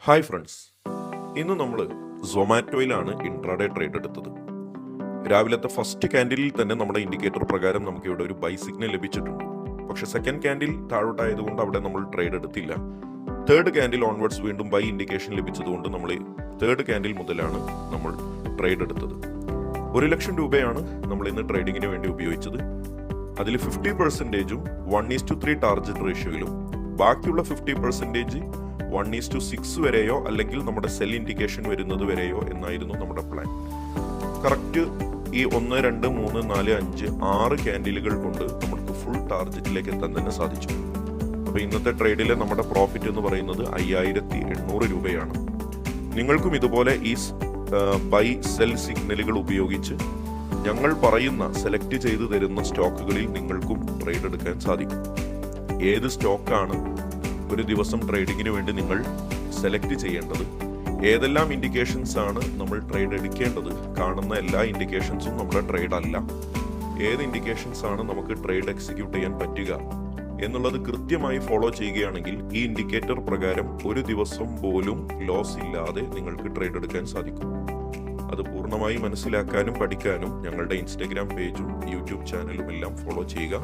Hi friends, ഇന്ന് നമ്മൾ സൊമാറ്റോയിലാണ് intraday trade എടുത്തത്. രാവിലത്തെ ഫസ്റ്റ് ക്യാൻഡിലിൽ തന്നെ നമ്മുടെ ഇൻഡിക്കേറ്റർ പ്രകാരം നമുക്ക് ഇവിടെ ഒരു ബൈ സിഗ്നൽ ലഭിച്ചിട്ടുണ്ട്. പക്ഷെ സെക്കൻഡ് ക്യാൻഡിൽ താഴോട്ടായതുകൊണ്ട് അവിടെ നമ്മൾ ട്രേഡ് എടുത്തില്ല. തേർഡ് ക്യാൻഡിൽ ഓൺവേർഡ്സ് വീണ്ടും ബൈ ഇൻഡിക്കേഷൻ ലഭിച്ചതുകൊണ്ട് നമ്മൾ തേർഡ് ക്യാൻഡിൽ മുതലാണ് നമ്മൾ ട്രേഡ് എടുത്തത്. 1,00,000 രൂപയാണ് നമ്മൾ ഇന്ന് ട്രേഡിങ്ങിന് വേണ്ടി ഉപയോഗിച്ചത്. അതിൽ 50%ഉം 1:3 ടാർജറ്റ് റേഷ്യോയിലും, ബാക്കിയുള്ള 50% 1:6 വരെയോ അല്ലെങ്കിൽ നമ്മുടെ സെൽ ഇൻഡിക്കേഷൻ വരുന്നത് വരെയോ എന്നായിരുന്നു നമ്മുടെ പ്ലാൻ. കറക്റ്റ് ഈ 1, 2, 3, 4, 5, 6 ക്യാൻഡിലുകൾ കൊണ്ട് നമുക്ക് ഫുൾ ടാർജറ്റിലേക്ക് എത്താൻ തന്നെ സാധിച്ചു. അപ്പോൾ ഇന്നത്തെ ട്രേഡിലെ നമ്മുടെ പ്രോഫിറ്റ് എന്ന് പറയുന്നത് 5,800 രൂപയാണ്. നിങ്ങൾക്കും ഇതുപോലെ ഈ ബൈ സെൽ സിഗ്നലുകൾ ഉപയോഗിച്ച് ഞങ്ങൾ പറയുന്ന സെലക്ട് ചെയ്ത് തരുന്ന സ്റ്റോക്കുകളിൽ നിങ്ങൾക്കും ട്രേഡ് എടുക്കാൻ സാധിക്കും. ഏത് സ്റ്റോക്കാണ് ഒരു ദിവസം ട്രേഡിങ്ങിന് വേണ്ടി നിങ്ങൾ സെലക്ട് ചെയ്യേണ്ടത്, ഏതെല്ലാം ഇൻഡിക്കേഷൻസ് ആണ് നമ്മൾ ട്രേഡ് എടുക്കേണ്ടത്, കാണുന്ന എല്ലാ ഇൻഡിക്കേഷൻസും നമ്മുടെ ട്രേഡ് അല്ല, ഏത് ഇൻഡിക്കേഷൻസ് ആണ് നമുക്ക് ട്രേഡ് എക്സിക്യൂട്ട് ചെയ്യാൻ പറ്റുക എന്നുള്ളത് കൃത്യമായി ഫോളോ ചെയ്യുകയാണെങ്കിൽ ഈ ഇൻഡിക്കേറ്റർ പ്രകാരം ഒരു ദിവസം പോലും ലോസ് ഇല്ലാതെ നിങ്ങൾക്ക് ട്രേഡ് എടുക്കാൻ സാധിക്കും. അത് പൂർണ്ണമായി മനസ്സിലാക്കാനും പഠിക്കാനും ഞങ്ങളുടെ ഇൻസ്റ്റഗ്രാം പേജും യൂട്യൂബ് ചാനലും എല്ലാം ഫോളോ ചെയ്യുക.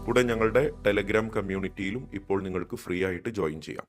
കൂടെ ഞങ്ങളുടെ ടെലഗ്രാം കമ്മ്യൂണിറ്റിയിലും ഇപ്പോൾ നിങ്ങൾക്ക് ഫ്രീ ആയിട്ട് ജോയിൻ ചെയ്യാം.